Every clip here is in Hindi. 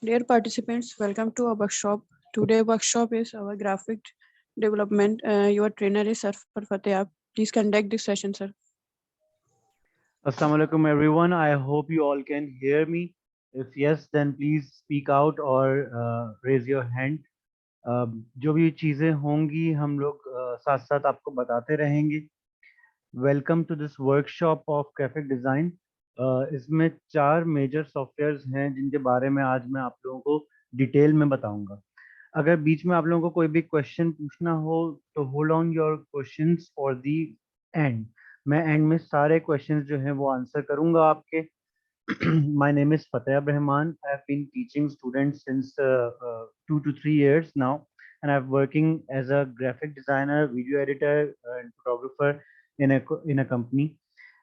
Dear participants, welcome to our workshop. Today workshop is our graphic development. Your trainer is Sir Fateh. Please conduct this session, sir. Assalamu alaikum everyone. I hope you all can hear me. If yes, then please speak out or raise your hand. जो भी चीज़ें होंगी हम लोग साथ साथ आपको बताते रहेंगे. Welcome to this workshop of graphic design. इसमें 4 मेजर सॉफ्टवेयर्स हैं जिनके बारे में आज मैं आप लोगों को डिटेल में बताऊंगा. अगर बीच में आप लोगों को कोई भी क्वेश्चन पूछना हो तो hold on your questions for the and. मैं एंड में सारे क्वेश्चंस जो हैं वो आंसर करूंगा आपके. My name is Fateh Rahman. I've been teaching students since 2 to 3 years now, and I'm working as a graphic designer, video editor, and photographer in a company.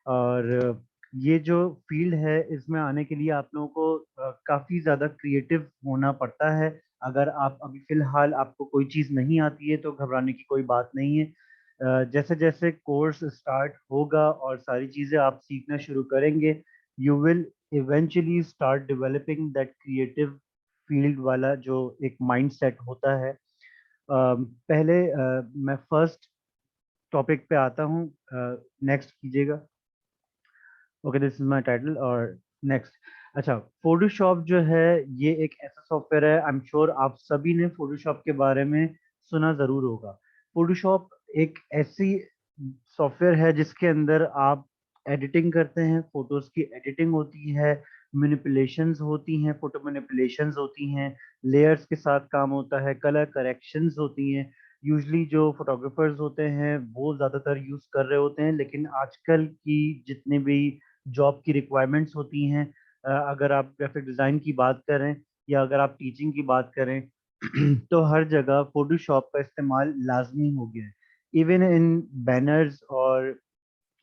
और ये जो फील्ड है इसमें आने के लिए आप लोगों को काफ़ी ज़्यादा क्रिएटिव होना पड़ता है. अगर आप अभी फ़िलहाल आपको कोई चीज़ नहीं आती है तो घबराने की कोई बात नहीं है. जैसे जैसे कोर्स स्टार्ट होगा और सारी चीज़ें आप सीखना शुरू करेंगे, you will eventually start developing that creative field वाला जो एक mindset होता है. पहले मैं फर्स्ट टॉपिक पे आता हूँ. नेक्स्ट कीजिएगा. Okay, this is my title और नेक्स्ट. अच्छा, फोटोशॉप जो है ये एक ऐसा सॉफ्टवेयर है. आई एम श्योर आप सभी ने फोटोशॉप के बारे में सुना ज़रूर होगा. फोटोशॉप एक ऐसी सॉफ्टवेयर है जिसके अंदर आप एडिटिंग करते हैं, फोटोज की एडिटिंग होती है, मैनिपुलेशंस होती हैं, फोटो मैनिपुलेशंस होती हैं, लेयर्स के साथ काम होता है, कलर करेक्शंस होती हैं. यूजली जो फोटोग्राफर्स होते हैं वो ज़्यादातर यूज़ कर रहे होते हैं, लेकिन आजकल की जितने भी जॉब की रिक्वायरमेंट्स होती हैं, अगर आप ग्राफिक डिज़ाइन की बात करें या अगर आप टीचिंग की बात करें तो हर जगह फोटोशॉप का इस्तेमाल लाजमी हो गया है. इवन इन बैनर्स और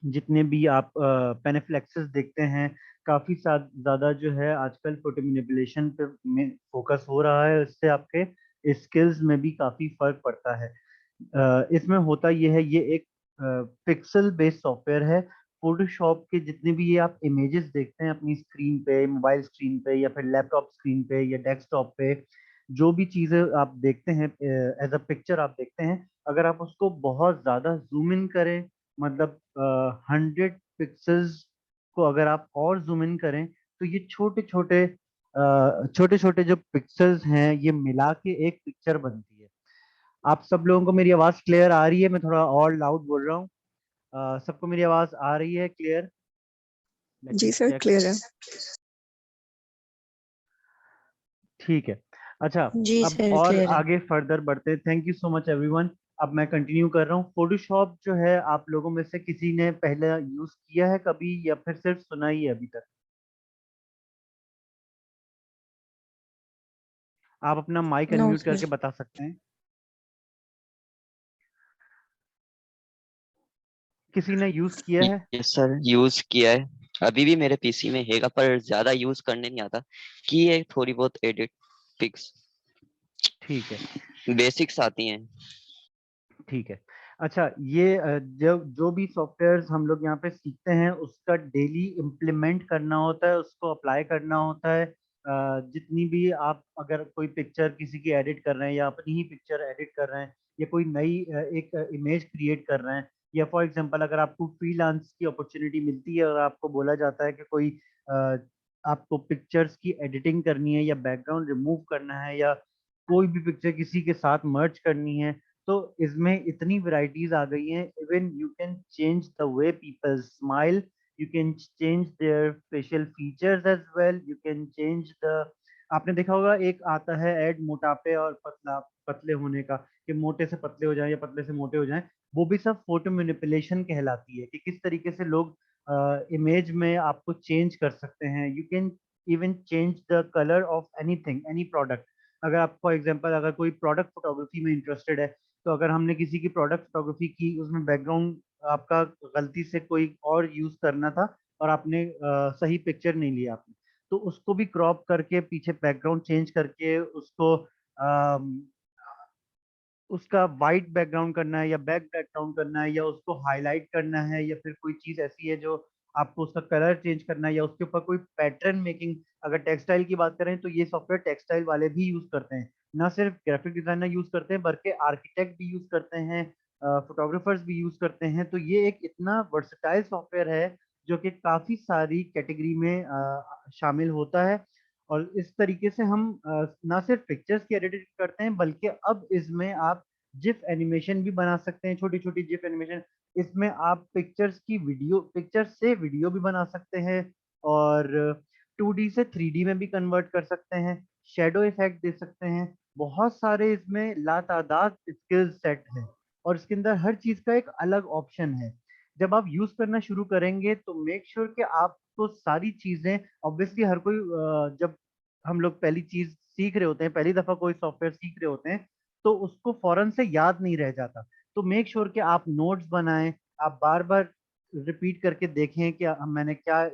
जितने भी आप पेनिफ्लेक्सेस देखते हैं, काफ़ी ज़्यादा जो है आजकल फोटो मैनिपुलेशन पे में फोकस हो रहा है. इससे आपके स्किल्स में भी काफ़ी फ़र्क पड़ता है. इसमें होता ये है, ये एक पिक्सल बेस्ड सॉफ्टवेयर है. फोटोशॉप के जितने भी ये आप इमेजेस देखते हैं अपनी स्क्रीन पे, मोबाइल स्क्रीन पे या फिर लैपटॉप स्क्रीन पे या डेस्कटॉप पे, जो भी चीज़ें आप देखते हैं एज अ पिक्चर आप देखते हैं, अगर आप उसको बहुत ज़्यादा जूम इन करें, मतलब 100 पिक्सल्स को अगर आप और जूम इन करें तो ये छोटे छोटे जो पिक्सल्स हैं ये मिला के एक पिक्चर बनती है. आप सब लोगों को मेरी आवाज़ क्लियर आ रही है? मैं थोड़ा और लाउड बोल रहा हूँ. सबको मेरी आवाज़ आ रही है क्लियर? जी सर, क्लियर है. ठीक है. अच्छा, जी अब सर, और क्लियर है. आगे फर्दर बढ़ते. Thank you so much everyone. अब मैं कंटिन्यू कर रहा हूँ. फोटोशॉप जो है आप लोगों में से किसी ने पहले यूज किया है कभी या फिर सिर्फ सुना ही है अभी तक? आप अपना माइक नो अनम्यूट करके सर. बता सकते हैं. किसी ने यूज किया है? यस सर, यूज किया है. अभी भी मेरे पीसी में हैगा पर ज्यादा यूज करने नहीं आता. की है थोड़ी बहुत एडिट पिक्स. ठीक है, बेसिक्स आती हैं. ठीक है. अच्छा, ये जो जो भी सॉफ्टवेयर्स हम लोग यहाँ पे सीखते हैं उसका डेली इम्प्लीमेंट करना होता है, उसको अप्लाई करना होता है. जितनी भी आप अगर कोई पिक्चर किसी की एडिट कर रहे हैं या अपनी ही पिक्चर एडिट कर रहे हैं या कोई नई एक इमेज क्रिएट कर रहे हैं, या फॉर एग्जांपल अगर आपको फ्रीलांस की अपॉर्चुनिटी मिलती है और आपको बोला जाता है कि कोई आपको पिक्चर्स की एडिटिंग करनी है या बैकग्राउंड रिमूव करना है या कोई भी पिक्चर किसी के साथ मर्ज करनी है, तो इसमें इतनी वैरायटीज आ गई हैं. Even you can change the way people smile, you can change their facial features as well, you can change the. आपने देखा होगा एक आता है ऐड मोटापे और पतले होने का, कि मोटे से पतले हो जाएं या पतले से मोटे हो जाएं. वो भी सब फोटो मैनिपुलेशन कहलाती है कि किस तरीके से लोग इमेज में आपको चेंज कर सकते हैं. You can even change the colour of anything, any product. अगर आप फॉर एग्जांपल अगर कोई प्रोडक्ट फोटोग्राफी में इंटरेस्टेड है, तो अगर हमने किसी की प्रोडक्ट फोटोग्राफी की, उसमें बैकग्राउंड आपका गलती से कोई और यूज करना था और आपने सही पिक्चर नहीं लिया आपने, तो उसको भी क्रॉप करके पीछे बैकग्राउंड चेंज करके उसको उसका वाइट बैकग्राउंड करना है या बैक बैकग्राउंड करना है या उसको हाईलाइट करना है या फिर कोई चीज ऐसी है जो आपको उसका कलर चेंज करना है या उसके ऊपर कोई पैटर्न मेकिंग, अगर टेक्सटाइल की बात करें तो ये सॉफ्टवेयर टेक्सटाइल वाले भी यूज करते हैं, ना सिर्फ ग्राफिक डिजाइनर यूज करते हैं बल्कि आर्किटेक्ट भी यूज करते हैं, फोटोग्राफर्स भी यूज करते हैं। तो ये एक इतना वर्सटाइल सॉफ्टवेयर है जो कि काफी सारी कैटेगरी में शामिल होता है। और इस तरीके से हम ना सिर्फ पिक्चर्स की एडिटिंग करते हैं बल्कि अब इसमें आप जिफ एनिमेशन भी बना सकते हैं, छोटी छोटी जिफ एनिमेशन। इसमें आप पिक्चर से वीडियो भी बना सकते हैं और 2D से 3D में भी कन्वर्ट कर सकते हैं, शेडो इफेक्ट दे सकते हैं। बहुत सारे इसमें लातादाद स्किल सेट हैं और इसके अंदर हर चीज का एक अलग ऑप्शन है। जब आप यूज करना शुरू करेंगे तो मेक श्योर कि आपको सारी चीजें, ऑब्वियसली हर कोई जब हम लोग पहली चीज सीख रहे होते हैं, पहली दफा कोई सॉफ्टवेयर सीख रहे होते हैं, तो उसको फौरन से याद नहीं रह जाता। तो मेक श्योर कि आप नोट्स बनाएं, आप बार बार रिपीट करके देखें कि मैंने क्या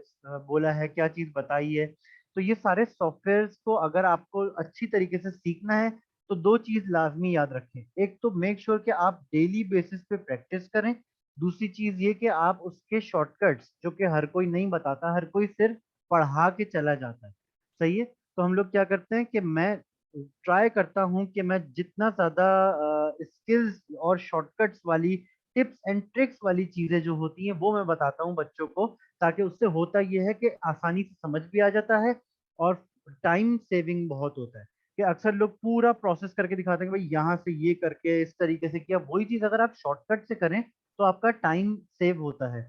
बोला है, क्या चीज बताई है। तो ये सारे सॉफ्टवेयर्स को अगर आपको अच्छी तरीके से सीखना है तो दो चीज लाजमी याद रखें। एक तो मेक श्योर कि आप डेली बेसिस पे प्रैक्टिस करें। दूसरी चीज ये कि आप उसके शॉर्टकट्स, जो कि हर कोई नहीं बताता, हर कोई सिर्फ पढ़ा के चला जाता है, सही है। तो हम लोग क्या करते हैं कि मैं ट्राई करता हूँ कि मैं जितना ज्यादा स्किल्स और शॉर्टकट्स वाली टिप्स एंड ट्रिक्स वाली चीजें जो होती हैं वो मैं बताता हूँ बच्चों को, ताकि उससे होता ये है कि आसानी से समझ भी आ जाता है और टाइम सेविंग बहुत होता है। कि अक्सर लोग पूरा प्रोसेस करके दिखाते हैं कि भाई यहाँ से ये करके इस तरीके से किया, वही चीज अगर आप शॉर्टकट से करें तो आपका टाइम सेव होता है।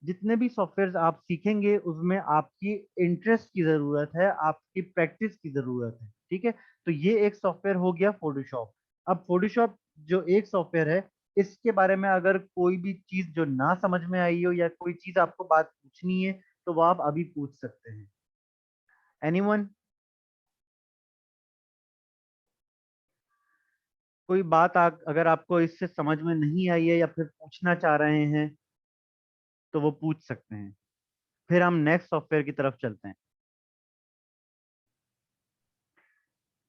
जितने भी सॉफ्टवेयर आप सीखेंगे उसमें आपकी इंटरेस्ट की जरूरत है, आपकी प्रैक्टिस की जरूरत है, ठीक है। तो ये एक सॉफ्टवेयर हो गया फोटोशॉप। अब फोटोशॉप जो एक सॉफ्टवेयर है, इसके बारे में अगर कोई भी चीज जो ना समझ में आई हो या कोई चीज आपको बात पूछनी है तो वो आप अभी पूछ सकते हैं। एनीवन? कोई बात अगर आपको इससे समझ में नहीं आई है या फिर पूछना चाह रहे हैं तो वो पूछ सकते हैं, फिर हम नेक्स्ट सॉफ्टवेयर की तरफ चलते हैं।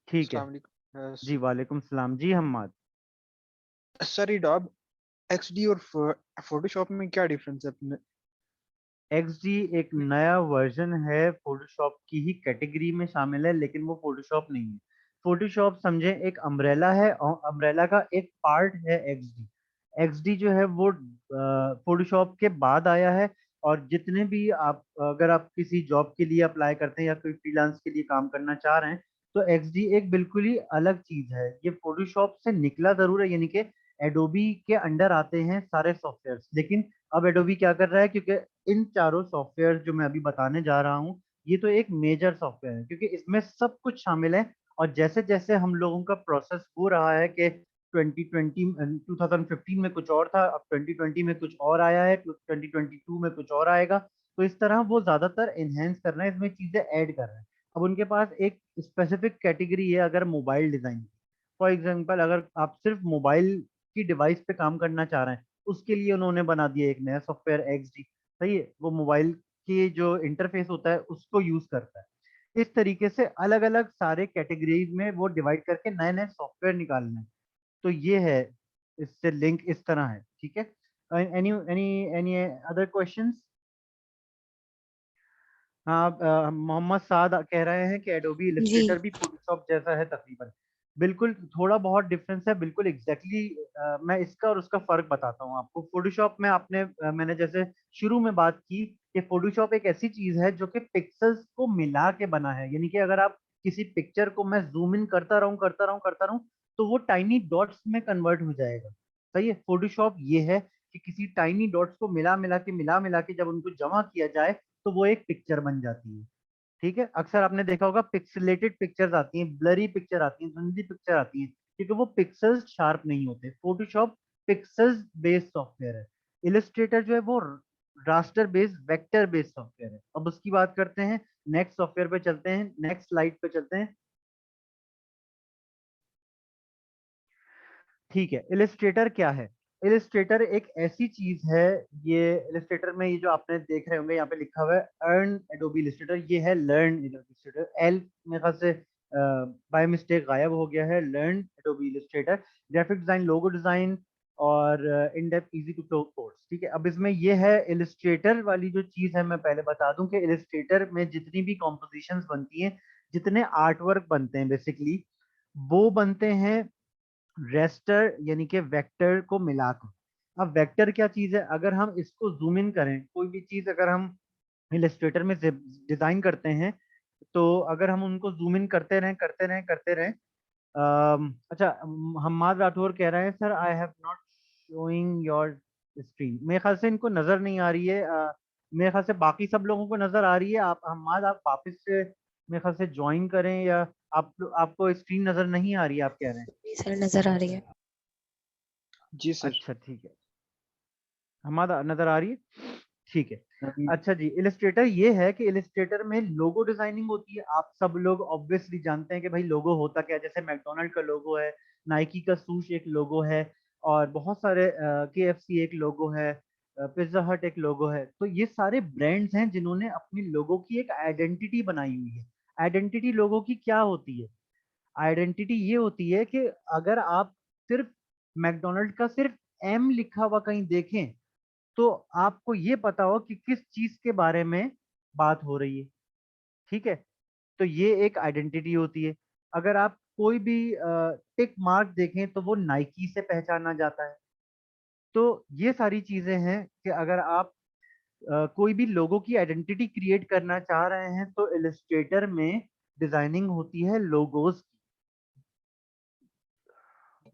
ठीक है अस्सलाम वालेकुम। जी, वालेकुम सलाम जी हम्माद। सर एडोब एक्सडी और फोटोशॉप में क्या डिफरेंस है अपने? XD एक नया वर्जन है, फोटोशॉप की ही कैटेगरी में शामिल है, लेकिन वो फोटोशॉप नहीं है। फोटोशॉप समझे एक अम्ब्रेला है और अम्ब्रेला का एक पार्ट है XD। XD जो है वो फोटोशॉप के बाद आया है। और जितने भी आप, अगर आप किसी जॉब के लिए अप्लाई करते हैं या कोई फ्रीलांस के लिए काम करना चाह रहे हैं, तो XD एक बिल्कुल ही अलग चीज है। ये फोटोशॉप से निकला जरूर है, यानी कि एडोबी के अंडर आते हैं सारे सॉफ्टवेयर, लेकिन अब एडोबी क्या कर रहा है, क्योंकि इन चारों सॉफ्टवेयर जो मैं अभी बताने जा रहा हूँ ये तो एक मेजर सॉफ्टवेयर है क्योंकि इसमें सब कुछ शामिल है। और जैसे जैसे हम लोगों का प्रोसेस हो रहा है कि 2015 में कुछ और था, अब 2020 में कुछ और आया है, 2022 में कुछ और आएगा, तो इस तरह वो ज्यादातर एनहेंस कर रहे हैं, इसमें चीजें ऐड कर रहे हैं। अब उनके पास एक स्पेसिफिक कैटेगरी है, अगर मोबाइल डिजाइन, फॉर एग्जांपल अगर आप सिर्फ मोबाइल की डिवाइस पे काम करना चाह रहे हैं, उसके लिए उन्होंने बना दिया एक नया सॉफ्टवेयर XD, सही है। वो मोबाइल के जो इंटरफेस होता है उसको यूज करता है। इस तरीके से अलग अलग सारे कैटेगरीज में वो डिवाइड करके नए नए सॉफ्टवेयर निकालना है। तो ये है, इससे लिंक इस तरह है, ठीक है। Any any any other questions? हाँ, मोहम्मद साद कह रहे हैं कि एडोबी जी। इलस्ट्रेटर भी फोटोशॉप जैसा है तकरीबन। बिल्कुल, थोड़ा बहुत डिफरेंस है, बिल्कुल एग्जैक्टली मैं इसका और उसका फर्क बताता हूँ आपको। फोटोशॉप में मैंने जैसे शुरू में बात की कि फोटोशॉप एक ऐसी चीज है जो कि पिक्सेल्स को मिला के बना है, यानी कि अगर आप किसी पिक्चर को मैं जूम इन करता रहूं तो वो टाइनी डॉट्स में कन्वर्ट हो जाएगा, सही है। फोटोशॉप ये है कि किसी टाइनी डॉट्स को मिला मिला के जब उनको जमा किया जाए तो वो एक पिक्चर बन जाती है, ठीक है। अक्सर आपने देखा होगा पिक्सेलेटेड पिक्चर्स आती हैं, ब्लरी पिक्चर आती हैं, धुंधली पिक्चर आती हैं, क्योंकि वो पिक्सेल्स शार्प नहीं होते। फोटोशॉप पिक्सेल्स बेस्ड सॉफ्टवेयर है। इलस्ट्रेटर जो है वो raster based vector based software है। अब उसकी बात करते हैं, नेक्स्ट सॉफ्टवेयर पे चलते हैं, नेक्स्ट स्लाइड पे चलते हैं। ठीक है, इलस्ट्रेटर क्या है? इलस्ट्रेटर एक ऐसी चीज है, ये इलस्ट्रेटर में ये जो आपने देख रहे होंगे यहाँ पे लिखा हुआ है अर्न एडोबी इलस्ट्रेटर, ये है लर्न इलस्ट्रेटर। एल मेरे ख्याल से बाय मिस्टेक गायब हो गया है। Learn Adobe Illustrator graphic design, logo design और in depth easy to course. ठीक है, अब इसमें ये है इलिस्ट्रेटर वाली जो चीज है, मैं पहले बता दूं कि इलिस्ट्रेटर में जितनी भी कॉम्पोजिशंस बनती हैं, जितने आर्ट वर्क बनते हैं बेसिकली, वो बनते हैं रेस्टर यानी कि वेक्टर को मिलाकर। अब वेक्टर क्या चीज है, अगर हम इसको जूम इन करें, कोई भी चीज अगर हम इलिस्ट्रेटर में डिजाइन करते हैं, तो अगर हम उनको जूम इन करते रहें। अच्छा, हम्माद राठौर कह रहे हैं sir I have not showing your screen. मेरे ख्याल से इनको नजर नहीं आ रही है। मेरे ख्याल से बाकी सब लोगों को नजर आ रही है। आप हम्माद, आप वापस से मेरे ख्याल से ज्वाइन करें, या आपको स्क्रीन नजर नहीं आ रही है, आप कह रहे हैं? जी सर, नजर आ रही है। जी सर। अच्छा ठीक है, हम्माद नजर आ रही है, ठीक है। अभी अच्छा जी, इलिस्ट्रेटर ये है कि इलिस्ट्रेटर में लोगो डिजाइनिंग होती है। आप सब लोग ऑब्वियसली जानते हैं कि भाई लोगो होता क्या है। जैसे मैकडोनल्ड का लोगो है, नाइकी का सूश एक लोगो है, और बहुत सारे KFC एक लोगो है, पिज्जा हट एक लोगो है। तो ये सारे ब्रांड्स हैं जिन्होंने अपनी लोगो की एक आइडेंटिटी बनाई हुई है। आइडेंटिटी लोगो की क्या होती है? आइडेंटिटी ये होती है कि अगर आप सिर्फ मैकडोनल्ड का सिर्फ M लिखा हुआ कहीं देखें, तो आपको ये पता हो कि किस चीज के बारे में बात हो रही है। ठीक है, तो ये एक आइडेंटिटी होती है। अगर आप कोई भी टिक मार्क देखें, तो वो नाइकी से पहचाना जाता है। तो ये सारी चीजें हैं कि अगर आप कोई भी लोगों की आइडेंटिटी क्रिएट करना चाह रहे हैं, तो इलस्ट्रेटर में डिजाइनिंग होती है लोगोस की।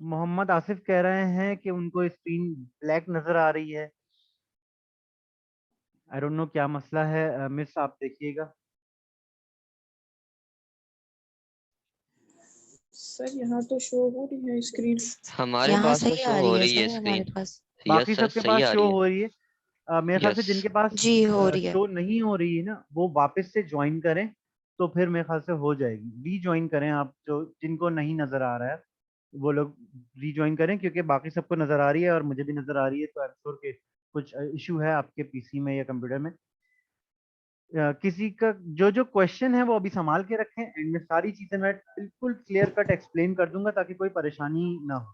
मोहम्मद आसिफ कह रहे हैं कि उनको स्क्रीन ब्लैक नजर आ रही है। आई डोंट नो क्या मसला है, मिस आप देखिएगा। सर यहाँ तो शो हो रही है स्क्रीन। हमारे यहाँ पास तो सही शो आ हो रही है रही है सर हमारे स्क्रीन। पास। यस बाकी सर, सबके सही पास आ शो रही है। हो रही है। मेरे ख्याल से यस। जिनके पास जी हो रही है। शो नहीं हो रही है ना, वो वापस से ज्वाइन करें, तो फिर मेरे ख्याल से हो जाएगी। रीज्वाइन करें आप, जो जिनको नहीं नजर आ रहा है वो लोग रीज्वाइन करें, क्योंकि बाकी सबको नजर आ रही है और मुझे भी नजर आ रही है। तो आई एम श्योर के कुछ इशू है आपके पीसी में या कंप्यूटर में। किसी का जो जो क्वेश्चन है वो अभी संभाल के रखें, एंड में सारी चीजें मैं बिल्कुल क्लियर कट एक्सप्लेन कर दूंगा, ताकि कोई परेशानी ना हो।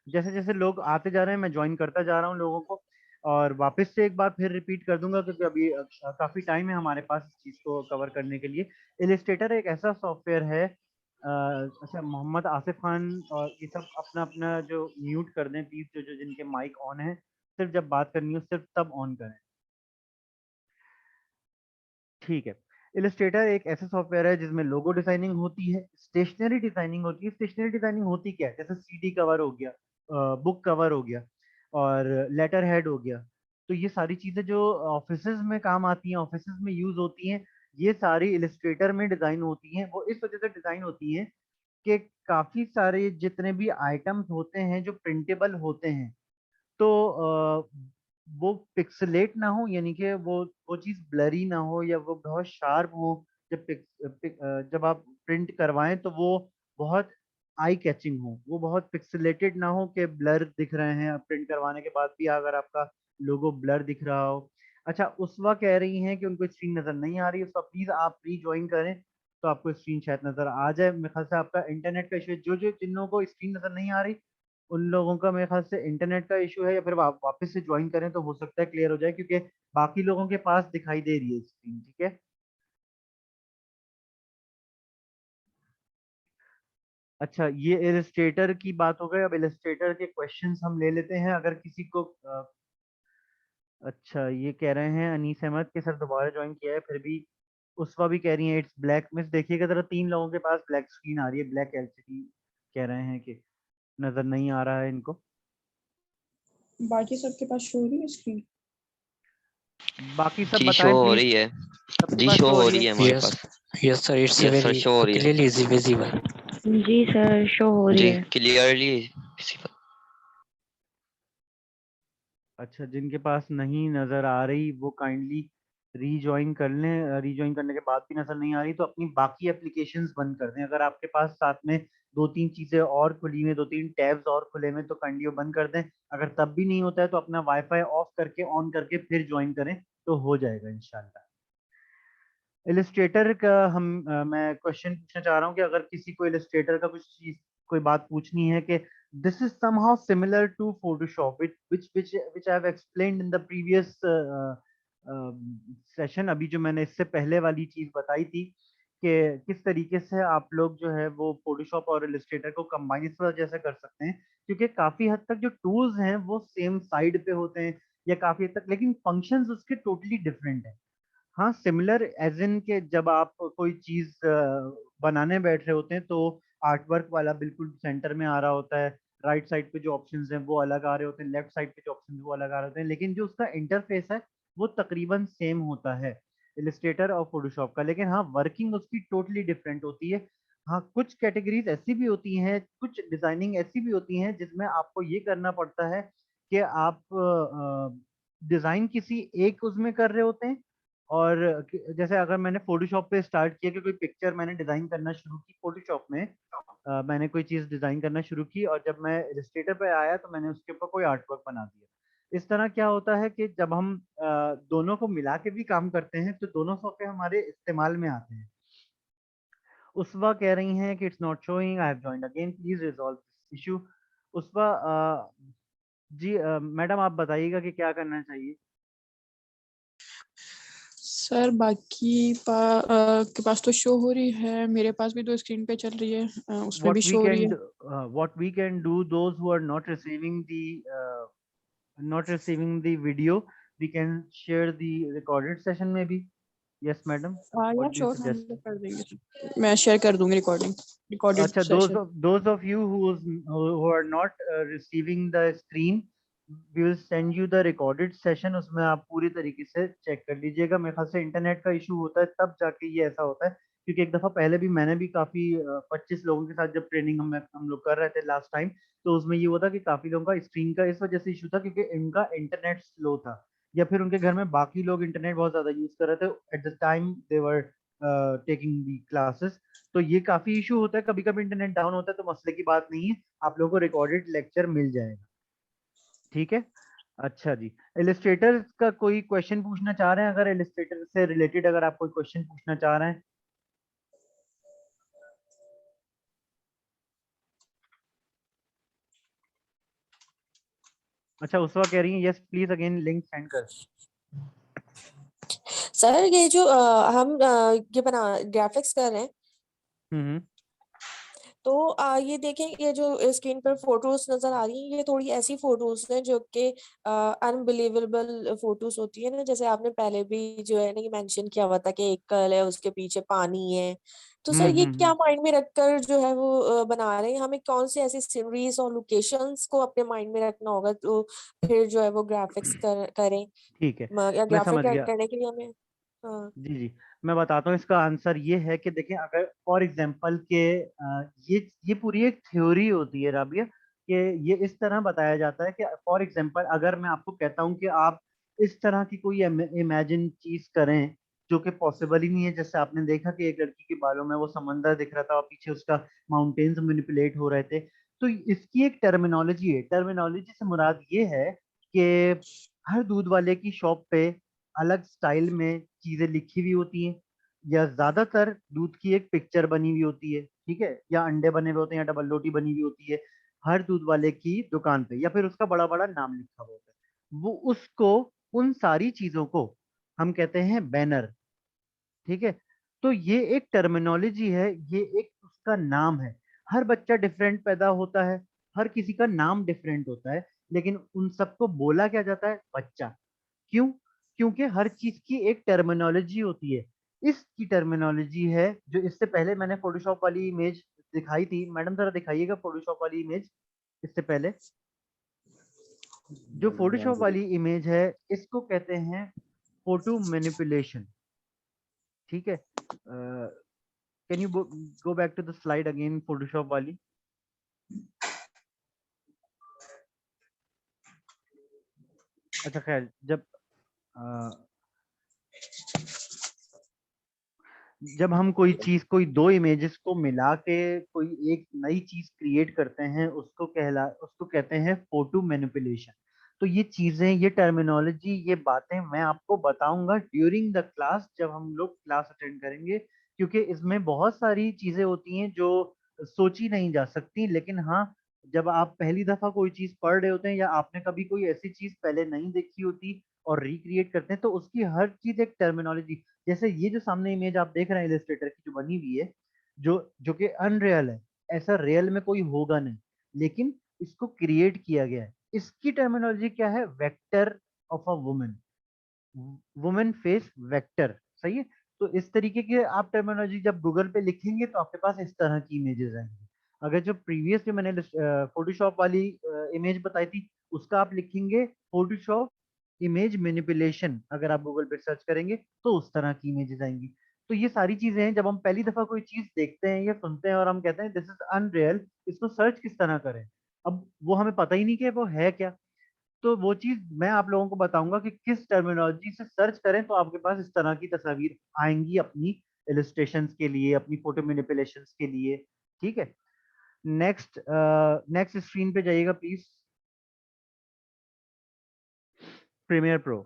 जैसे जैसे लोग आते जा रहे हैं, मैं ज्वाइन करता जा रहा हूँ लोगों को, और वापस से एक बार फिर रिपीट कर दूंगा, क्योंकि अभी काफी टाइम है हमारे पास इस चीज को कवर करने के लिए। इलिस्ट्रेटर एक ऐसा सॉफ्टवेयर है। अच्छा, मोहम्मद आसिफ खान और ये सब अपना अपना जो म्यूट कर दें प्लीज, जो जो जिनके माइक ऑन है, सिर्फ जब बात करनी हो सिर्फ तब ऑन करें। ठीक है, इलस्ट्रेटर एक ऐसा सॉफ्टवेयर है जिसमें लोगो डिजाइनिंग होती है, स्टेशनरी डिजाइनिंग होती है। स्टेशनरी डिजाइनिंग होती क्या है? जैसे CD कवर हो गया, बुक कवर हो गया, और लेटर हेड हो गया। तो ये सारी चीजें जो ऑफिसेज में काम आती हैं, ऑफिसेज में यूज होती हैं, ये सारी इलस्ट्रेटर में डिजाइन होती हैं। वो इस वजह से डिजाइन होती हैं कि काफी सारे जितने भी आइटम्स होते हैं जो प्रिंटेबल होते हैं, तो वो पिक्सलेट ना हो, यानी कि वो चीज ब्लरी ना हो, या वो बहुत शार्प हो। जब आप प्रिंट करवाएं, तो वो बहुत आई कैचिंग हो, वो बहुत पिक्सलेटेड ना हो कि ब्लर दिख रहे हैं प्रिंट करवाने के बाद भी, अगर आपका लोगो ब्लर दिख रहा हो। अच्छा, उसवा कह रही हैं कि उनको स्क्रीन नजर नहीं आ रही है, उसका प्लीज आप रीज्वाइन करें, तो आपको स्क्रीन शायद नजर आ जाए। मेरे ख्याल से आपका इंटरनेट का इशू, जो जो जिन लोगों को स्क्रीन नजर नहीं आ रही, उन लोगों का मेरे ख्याल से इंटरनेट का इशू है, या फिर वापस से ज्वाइन करें तो हो सकता है क्लियर हो जाए, क्योंकि बाकी लोगों के पास दिखाई दे रही है स्क्रीन। ठीक है, अच्छा, ये इलस्ट्रेटर की बात हो गई। अब इलस्ट्रेटर के क्वेश्चंस हम ले लेते हैं, अगर किसी को अच्छा, ये कह रहे हैं अनीस अहमद के सर दोबारा ज्वाइन किया है फिर भी। उसवा भी कह रही है इट्स ब्लैक। मिस देखिएगा जरा, 3 लोगों के पास ब्लैक स्क्रीन आ रही है, ब्लैक LCD कह रहे हैं कि नजर नहीं आ रहा है इनको। बाकी सबके पास शो हो रही है स्क्रीन। बाकी सब जी शो बताएं हो प्लीज, रही है। सबके जी पास शो शो हो हो रही रही है? है हमारे Yes, pass. yes, sir. It's yes sir, very show हो रही है। clearly visible. जी सर, शो हो रही जी है। क्लियरली। अच्छा, जिनके पास नहीं नजर आ रही वो काइंडली रीज्वाइन कर लें। रीज्वाइन करने के बाद भी नजर नहीं आ रही, तो अपनी बाकी एप्लीकेशंस बंद कर दें। अगर आपके पास साथ में 2-3 चीजें और खुली हुई, 2-3 टैब्स और खुले हुए, तो काइंडली वो बंद कर दें। अगर तब भी नहीं होता है, तो अपना वाईफाई ऑफ करके ऑन करके फिर ज्वाइन करें, तो हो जाएगा इंशाल्लाह। इलस्ट्रेटर का मैं क्वेश्चन पूछना चाह रहा हूँ कि अगर किसी को इलस्ट्रेटर का कुछ चीज कोई बात पूछनी है कि this is somehow similar to Photoshop, which I've explained in the previous session. अभी जो मैंने इससे पहले वाली चीज बताई थी कि किस तरीके से आप लोग जो है वो Photoshop और Illustrator को कंबाइन इस वजह से कर सकते हैं, क्योंकि काफी हद तक जो टूल्स हैं वो सेम साइड पे होते हैं या काफी हद तक, लेकिन फंक्शंस उसके टोटली डिफरेंट हैं। हाँ, सिमिलर एज इन के जब आप कोई चीज बनाने बैठ रहे होते हैं तो आर्ट वर्क वाला बिल्कुल सेंटर में आ रहा होता है, राइट साइड पे जो ऑप्शंस हैं वो अलग आ रहे होते हैं, लेफ्ट साइड पे जो ऑप्शंस वो अलग आ रहे होते हैं, लेकिन जो उसका इंटरफेस है वो तकरीबन सेम होता है इलिस्ट्रेटर और फोटोशॉप का, लेकिन हाँ वर्किंग उसकी टोटली डिफरेंट होती है। हाँ, कुछ कैटेगरीज ऐसी भी होती हैं, कुछ डिजाइनिंग ऐसी भी होती हैं जिसमें आपको ये करना पड़ता है कि आप डिजाइन किसी एक उसमें कर रहे होते हैं, और जैसे अगर मैंने फोटोशॉप पे स्टार्ट किया कि कोई पिक्चर मैंने डिजाइन करना शुरू की फोटोशॉप में, मैंने कोई चीज डिजाइन करना शुरू की और जब मैं इलस्ट्रेटर पे आया तो मैंने उसके ऊपर कोई आर्ट वर्क बना दिया। इस तरह क्या होता है कि जब हम दोनों को मिला के भी काम करते हैं तो दोनों सॉफ्टवेयर हमारे इस्तेमाल में आते हैं। उसवा कह रही हैं कि it's not showing, I have joined again, please resolve this issue. उसवा जी मैडम आप बताइएगा कि क्या करना चाहिए। सर बाकी के पास तो शो हो रही है, मेरे पास भी दो स्क्रीन पे चल रही है, उसमें भी शो हो रही है। What we can do, those who are not receiving the video, we can share the recorded session maybe. Yes madam, हाँ यार what do you श्योर, हम suggest? लोग कर देंगे, मैं शेयर कर दूंगी रिकॉर्डेड अच्छा, session. those of you who are not receiving the screen, we will send you the recorded session, उसमें आप पूरी तरीके से चेक कर लीजिएगा। मेरे ख्याल से इंटरनेट का इशू होता है तब जाके ये ऐसा होता है, क्योंकि एक दफा पहले भी मैंने भी काफी 25 लोगों के साथ जब ट्रेनिंग हम लोग कर रहे थे लास्ट टाइम, तो उसमें ये हुआ था कि काफी लोगों का स्क्रीन का इस वजह से इशू था क्योंकि इनका इंटरनेट स्लो था, या फिर उनके घर में बाकी लोग इंटरनेट बहुत ज्यादा यूज कर रहे थे at the time they were taking the classes. तो ये काफी इशू होता है, कभी कभी इंटरनेट डाउन होता है, तो मसले की बात नहीं है, आप लोगों को रिकॉर्डेड लेक्चर मिल जाएगा। ठीक है, अच्छा जी। इलिस्ट्रेटर का कोई क्वेश्चन पूछना चाह रहे हैं? अगर इलिस्ट्रेटर से रिलेटेड अगर आप कोई क्वेश्चन पूछना चाह रहे हैं। अच्छा, उसवा कह रही है yes please again link send कर। सर ये जो हम ये बना ग्राफिक्स कर रहे हैं, हम्म, तो ये देखें, ये जो स्क्रीन पर फोटोज नजर आ रही हैं, ये थोड़ी ऐसी फोटोज हैं जो कि अनबिलीवेबल फोटोज होती है ना, जैसे आपने पहले भी जो है ना ये मेंशन किया हुआ था कि एक कल है उसके पीछे पानी है। तो सर ये क्या माइंड में रखकर जो है वो बना रहे हैं, हमें कौन से ऐसी सीनरीज और लोकेशंस को अपने माइंड में रखना होगा तो फिर जो है वो ग्राफिक्स करें, ठीक है, या मैं ग्राफिक समझ गया। करने के लिए हमें। हाँ जी जी, मैं बताता हूँ। इसका आंसर ये है कि देखें, अगर फॉर एग्जांपल के ये पूरी एक थ्योरी होती है राबिया, कि ये इस तरह बताया जाता है कि फॉर एग्जांपल अगर मैं आपको कहता हूँ कि आप इस तरह की कोई इमेजिन चीज करें जो कि पॉसिबल ही नहीं है, जैसे आपने देखा कि एक लड़की के बालों में वो समंदर दिख रहा था और पीछे उसका माउंटेन्स मैनिपुलेट हो रहे थे, तो इसकी एक टर्मिनोलॉजी है। टर्मिनोलॉजी से मुराद ये है कि हर दूध वाले की शॉप पे अलग स्टाइल में चीजें लिखी हुई होती हैं, या ज्यादातर दूध की एक पिक्चर बनी हुई होती है, ठीक है, या अंडे बने हुए होते हैं, या डबल रोटी बनी हुई होती है हर दूध वाले की दुकान पे, या फिर उसका बड़ा बड़ा नाम लिखा हुआ होता है। वो उसको, उन सारी चीजों को हम कहते हैं बैनर। ठीक है, तो ये एक टर्मिनोलॉजी है, ये एक उसका नाम है। हर बच्चा डिफरेंट पैदा होता है, हर किसी का नाम डिफरेंट होता है, लेकिन उन सबको बोला क्या जाता है? बच्चा। क्यों? क्योंकि हर चीज की एक टर्मिनोलॉजी होती है। इसकी टर्मिनोलॉजी है जो इससे पहले मैंने फोटोशॉप वाली इमेज दिखाई थी। मैडम जरा दिखाइएगा फोटोशॉप वाली इमेज इससे पहले। जो फोटोशॉप वाली इमेज है इसको कहते हैं फोटो मैनिपुलेशन। ठीक है, can you go back to the slide again, Photoshop वाली। अच्छा खैर, जब हम कोई चीज, कोई दो इमेजेस को मिला के कोई एक नई चीज क्रिएट करते हैं, उसको कहते हैं फोटो मैनिपुलेशन। तो ये चीजें, ये टर्मिनोलॉजी, ये बातें मैं आपको बताऊंगा ड्यूरिंग द क्लास, जब हम लोग क्लास अटेंड करेंगे, क्योंकि इसमें बहुत सारी चीजें होती हैं जो सोची नहीं जा सकती, लेकिन हाँ जब आप पहली दफा कोई चीज पढ़ रहे होते हैं या आपने कभी कोई ऐसी चीज पहले नहीं देखी होती और रिक्रिएट करते हैं, तो उसकी हर चीज एक टर्मिनोलॉजी, जैसे ये जो सामने इमेज आप देख रहे हैं इलस्ट्रेटर की जो बनी हुई है, जो जो कि अनरियल है, ऐसा रियल में कोई होगा नहीं, लेकिन इसको क्रिएट किया गया है। इसकी टर्मिनोलॉजी क्या है? Vector of a woman, women face vector, सही है। तो इस तरीके के आप टर्मिनोलॉजी जब गूगल पे लिखेंगे तो आपके पास इस तरह की इमेजेस आएंगी। अगर जो प्रीवियस जो मैंने फोटोशॉप वाली इमेज बताई थी, उसका आप लिखेंगे फोटोशॉप इमेज मैनिपुलेशन, अगर आप गूगल पे सर्च करेंगे तो उस तरह की इमेजेस आएंगी। तो ये सारी चीजें हैं, जब हम पहली दफा कोई चीज देखते हैं या सुनते हैं और हम कहते हैं दिस इज अनरियल, इसको सर्च किस तरह करें, अब वो हमें पता ही नहीं कि वो है क्या। तो वो चीज मैं आप लोगों को बताऊंगा कि किस टर्मिनोलॉजी से सर्च करें तो आपके पास इस तरह की तस्वीर आएंगी अपनी इलस्ट्रेशंस के लिए, अपनी फोटो मैनिपुलेशंस के लिए, ठीक है। नेक्स्ट नेक्स्ट स्क्रीन पे जाइएगा प्लीज। प्रीमियर प्रो,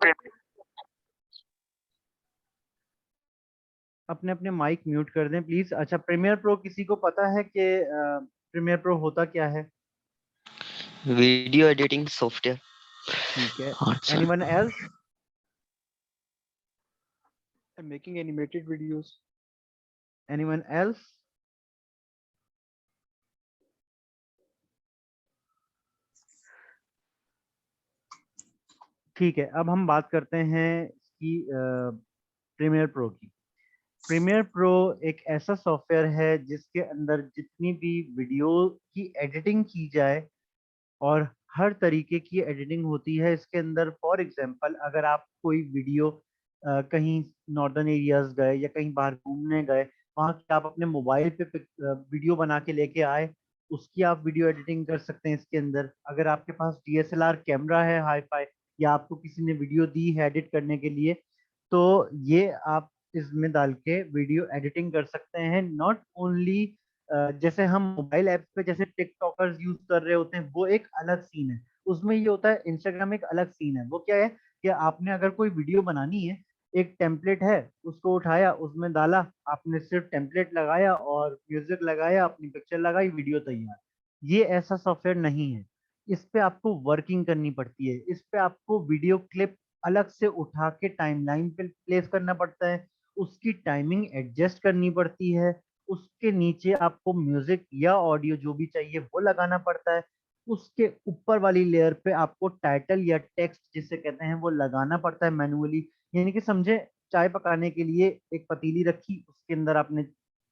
अपने अपने माइक म्यूट कर दें प्लीज। अच्छा, प्रीमियर प्रो किसी को पता है कि प्रीमियर प्रो होता क्या है? Video editing software. ठीक है, हाँ sir. Anyone else? And making animated videos. Anyone else? ठीक है, अब हम बात करते हैं इसकी प्रीमियर प्रो की। प्रीमियर प्रो एक ऐसा सॉफ्टवेयर है जिसके अंदर जितनी भी वीडियो की एडिटिंग की जाए और हर तरीके की एडिटिंग होती है इसके अंदर। फॉर एग्जांपल, अगर आप कोई वीडियो कहीं नॉर्दर्न एरियाज गए या कहीं बाहर घूमने गए, वहाँ की आप अपने मोबाइल पे वीडियो बना के लेके आए, उसकी आप वीडियो एडिटिंग कर सकते हैं इसके अंदर। अगर आपके पास डीएसएलआर कैमरा है हाई फाई, या आपको किसी ने वीडियो दी है एडिट करने के लिए, तो ये आप इसमें डाल के वीडियो एडिटिंग कर सकते हैं। नॉट ओनली जैसे हम मोबाइल ऐप्स पे जैसे टिकटॉकर्स यूज कर रहे होते हैं, वो एक अलग सीन है, उसमें ये होता है। इंस्टाग्राम एक अलग सीन है, वो क्या है कि आपने अगर कोई वीडियो बनानी है, एक टेम्पलेट है, उसको उठाया, उसमें डाला, आपने सिर्फ टेम्पलेट लगाया और म्यूजिक लगाया, अपनी पिक्चर लगाई, वीडियो तैयार। ये ऐसा सॉफ्टवेयर नहीं है। इस पे आपको वर्किंग करनी पड़ती है, इस पे आपको वीडियो क्लिप अलग से उठा के टाइमलाइन पे प्लेस करना पड़ता है, उसकी टाइमिंग एडजस्ट करनी पड़ती है, उसके नीचे आपको म्यूजिक या ऑडियो जो भी चाहिए वो लगाना पड़ता है, उसके ऊपर वाली लेयर पे आपको टाइटल या टेक्स्ट जिसे कहते हैं वो लगाना पड़ता है मैनुअली। यानी कि समझे, चाय पकाने के लिए एक पतीली रखी, उसके अंदर आपने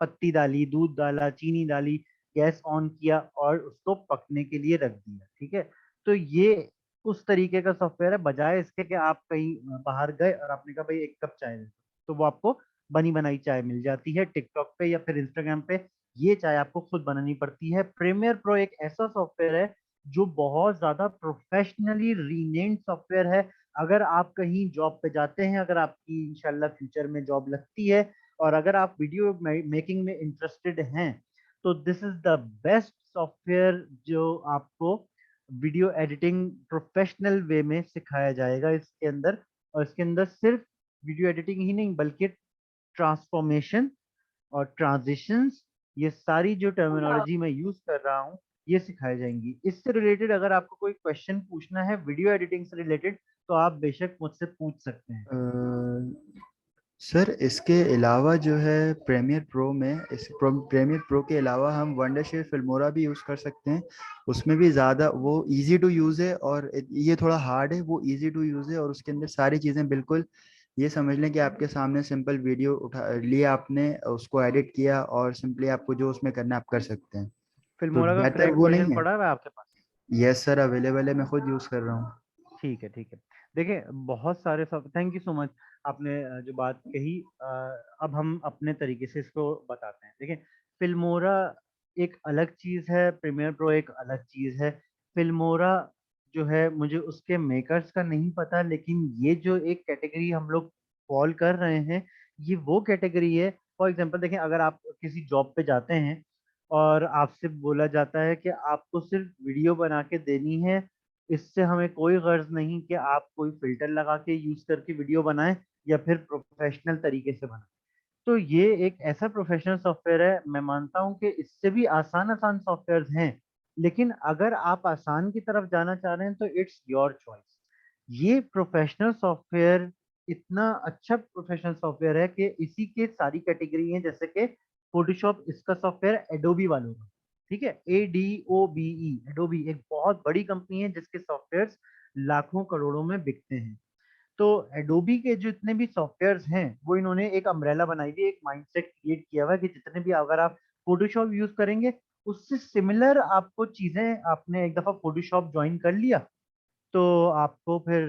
पत्ती डाली, दूध डाला, चीनी डाली, गैस ऑन किया और उसको पकने के लिए रख दिया, ठीक है। तो ये उस तरीके का सॉफ्टवेयर है, बजाय इसके कि आप कहीं बाहर गए और आपने कहा भाई एक कप चाय दे दो, तो वो आपको बनी बनाई चाय मिल जाती है टिकटॉक पे या फिर इंस्टाग्राम पे। ये चाय आपको खुद बनानी पड़ती है। प्रीमियर प्रो एक ऐसा सॉफ्टवेयर है जो बहुत ज्यादा प्रोफेशनली रीनेम्ड सॉफ्टवेयर है। अगर आप कहीं जॉब पे जाते हैं, अगर आपकी इंशाल्लाह फ्यूचर में जॉब लगती है और अगर आप वीडियो मेकिंग में इंटरेस्टेड हैं, तो this is the best software जो आपको वीडियो एडिटिंग प्रोफेशनल वे में सिखाया जाएगा इसके अंदर। और इसके अंदर सिर्फ वीडियो एडिटिंग ही नहीं बल्कि ट्रांसफॉर्मेशन और ट्रांजिशंस, ये सारी जो टर्मिनोलॉजी मैं यूज कर रहा हूँ ये सिखाई जाएंगी। इससे रिलेटेड अगर आपको कोई क्वेश्चन पूछना है वीडियो एडिटिंग से रिलेटेड, तो आप बेशक मुझसे पूछ सकते हैं। सर इसके अलावा जो है प्रीमियर प्रो में, प्रीमियर प्रो के अलावा हम वंडरशेयर फिल्मोरा भी यूज़ कर सकते हैं। उसमें भी ज़्यादा वो इजी टू यूज़ है और ये थोड़ा हार्ड है, वो इजी टू यूज़ है और उसके अंदर सारी चीज़ें बिल्कुल ये समझ लें कि आपके सामने सिंपल वीडियो उठा लिया आपने, उसको एडिट किया और सिंपली आपको जो उसमें करना है आप कर सकते हैं। तो फिल्मोरा का बेहतर क्रैक वो वर्जन नहीं है। पड़ा हुआ है आपके पास? यस सर, अवेलेबल है, मैं खुद यूज़ कर रहा हूँ। ठीक है, ठीक है। देखिए, बहुत सारे सब, थैंक यू सो मच आपने जो बात कही। अब हम अपने तरीके से इसको बताते हैं। देखिए, फिल्मोरा एक अलग चीज है, प्रीमियर प्रो एक अलग चीज है। फिल्मोरा जो है मुझे उसके मेकर्स का नहीं पता, लेकिन ये जो एक कैटेगरी हम लोग फॉल कर रहे हैं, ये वो कैटेगरी है। फॉर एग्जांपल देखें, अगर आप किसी जॉब पे जाते हैं और आपसे बोला जाता है कि आपको सिर्फ वीडियो बना के देनी है, इससे हमें कोई गर्ज नहीं कि आप कोई फिल्टर लगा के यूज करके वीडियो बनाएं या फिर प्रोफेशनल तरीके से बनाएं। तो ये एक ऐसा प्रोफेशनल सॉफ्टवेयर है, मैं मानता हूं कि इससे भी आसान आसान सॉफ्टवेयर हैं, लेकिन अगर आप आसान की तरफ जाना चाह रहे हैं तो इट्स योर चॉइस। ये प्रोफेशनल सॉफ्टवेयर इतना अच्छा प्रोफेशनल सॉफ्टवेयर है कि इसी के सारी कैटेगरी है, जैसे कि फोटोशॉप, इसका सॉफ्टवेयर एडोबी वालों का, ठीक है, ADOBE, एडोबी एक बहुत बड़ी कंपनी है जिसके सॉफ्टवेयर लाखों करोड़ों में बिकते हैं। तो एडोबी के जितने भी सॉफ्टवेयर्स हैं वो इन्होंने एक अम्ब्रेला बनाई हुई है, एक माइंडसेट क्रिएट किया हुआ है कि जितने भी अगर आप फोटोशॉप यूज करेंगे उससे सिमिलर आपको चीजें, आपने एक दफा फोटोशॉप ज्वाइन कर लिया तो आपको फिर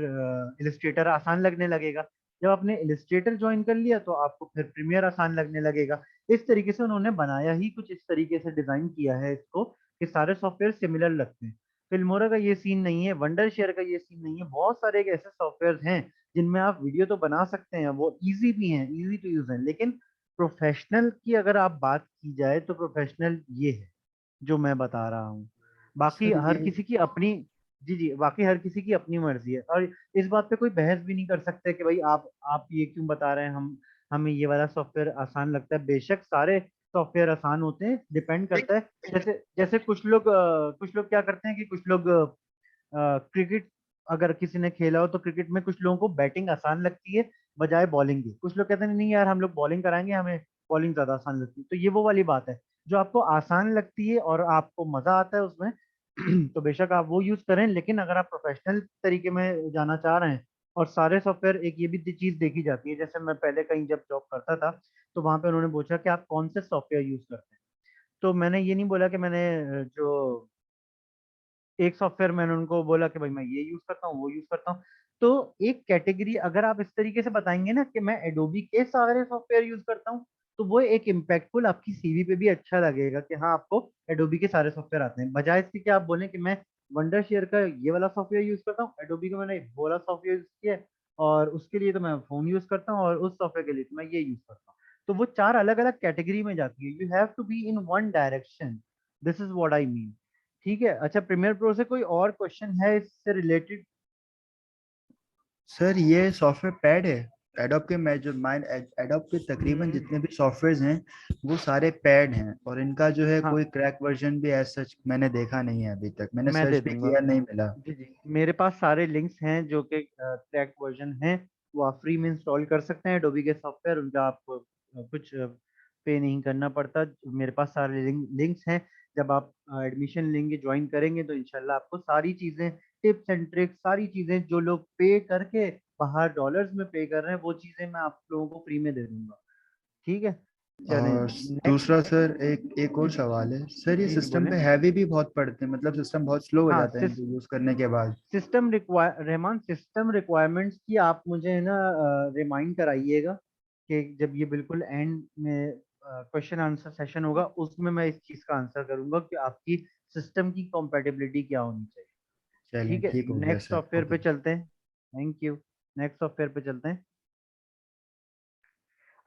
इलस्ट्रेटर आसान लगने लगेगा। जब आपने इलस्ट्रेटर ज्वाइन कर लिया तो आपको फिर प्रीमियर आसान लगने लगेगा। इस तरीके से उन्होंने बनाया ही कुछ इस तरीके से डिजाइन किया है इसको कि सारे सॉफ्टवेयर सिमिलर लगते हैं। फिल्मोरा का ये सीन नहीं है, वंडर शेयर का ये सीन नहीं है। बहुत सारे ऐसे सॉफ्टवेयर हैं जिनमें आप वीडियो तो बना सकते हैं, वो इजी भी हैं, इजी टू यूज हैं, लेकिन प्रोफेशनल की अगर आप बात की जाए तो प्रोफेशनल ये है जो मैं बता रहा हूँ। बाकी सर हर ये किसी की अपनी, जी जी, बाकी हर किसी की अपनी मर्जी है और इस बात पे कोई बहस भी नहीं कर सकते कि भाई आप ये क्यों बता रहे हैं, हम हमें ये वाला सॉफ्टवेयर आसान लगता है। बेशक सारे सॉफ्टवेयर आसान होते हैं, डिपेंड करता है। जैसे जैसे कुछ लोग क्या करते हैं कि कुछ लोग क्रिकेट अगर किसी ने खेला हो तो क्रिकेट में कुछ लोगों को बैटिंग आसान लगती है बजाय बॉलिंग के। कुछ लोग कहते हैं नहीं यार हम लोग बॉलिंग कराएंगे, हमें बॉलिंग ज्यादा आसान लगती है। तो ये वो वाली बात है, जो आपको आसान लगती है और आपको मजा आता है उसमें तो बेशक आप वो यूज करें। लेकिन अगर आप प्रोफेशनल तरीके में जाना चाह रहे हैं और सारे सॉफ्टवेयर, एक ये भी चीज देखी जाती है, जैसे मैं पहले कहीं जब जॉब करता था तो वहां पे उन्होंने पूछा कि आप कौन से सॉफ्टवेयर यूज करते हैं, तो मैंने ये नहीं बोला कि मैंने जो एक सॉफ्टवेयर, मैंने उनको बोला कि भाई मैं ये यूज करता हूँ, वो यूज करता हूँ। तो एक कैटेगरी अगर आप इस तरीके से बताएंगे ना कि मैं एडोबी के सारे सॉफ्टवेयर यूज करता हूँ, तो वो एक इम्पैक्टफुल आपकी सीवी पे भी अच्छा लगेगा कि हाँ आपको एडोबी के सारे सॉफ्टवेयर आते हैं, बजाय इसके कि आप बोलें कि मैं वंडर शेयर का ये वाला सॉफ्टवेयर यूज करता हूँ, एडोबी का मैंने वो वाला सॉफ्टवेयर यूज किया है और उसके लिए तो मैं फोन यूज करता हूँ और उस सॉफ्टवेयर के लिए तो मैं ये यूज करता हूँ। तो वो चार अलग अलग कैटेगरी में जाती है। You have to be in one direction, this is what I mean. ठीक है, अच्छा प्रीमियर प्रो से कोई और क्वेश्चन है इससे रिलेटेड? सर ये सॉफ्टवेयर पैड है एडोब के, मैं जो माइन एडोब के तकरीबन जितने भी सॉफ्टवेयर हैं वो सारे पैड हैं, और इनका जो है हाँ, कोई क्रैक वर्जन भी एज सच मैंने देखा नहीं है अभी तक, मैंने मैं दे सर्च भी दूंगा। किया नहीं मिला। जी जी, मेरे पास सारे लिंक्स हैं जो कि क्रैक वर्जन हैं, वो आप फ्री में इंस्टॉल कर सकते हैं एडोबी के सॉफ्टवेयर, उनका आपको कुछ पे नहीं करना पड़ता। मेरे पास सारे लिंक्स हैं। जब आप एडमिशन लेंगे, ज्वाइन करेंगे तो इंशाल्लाह आपको सारी चीज़ें, टिप्स एंड ट्रिक्स, सारी चीज़ें जो लोग पे करके बाहर डॉलर्स में पे कर रहे हैं वो चीज़ें मैं आप लोगों को फ्री में दे दूंगा। ठीक है, चलें और नेक्स्ट। दूसरा सर एक और सवाल है सर, ये जी सिस्टम बोलें। पे हैवी भी बहुत पड़ते हैं, मतलब सिस्टम बहुत स्लो हो हाँ, जाता है इनको यूज करने के बाद। System require Rahman, system requirements की आप मुझे है ना रिमाइंड कराइएगा कि जब ये बिल्कुल एंड में क्वेश्चन आंसर सेशन होगा उसमें मैं इस चीज़ का आंसर करूंगा कि आपकी सिस्टम की कॉम्पेटिबिलिटी क्या होनी चाहिए। चलें ठीक है, ठीक हो गया नेक्स्ट सर, सॉफ्टवेयर ओके। पे चलते हैं। Thank you. नेक्स्ट सॉफ्टवेयर पे चलते हैं।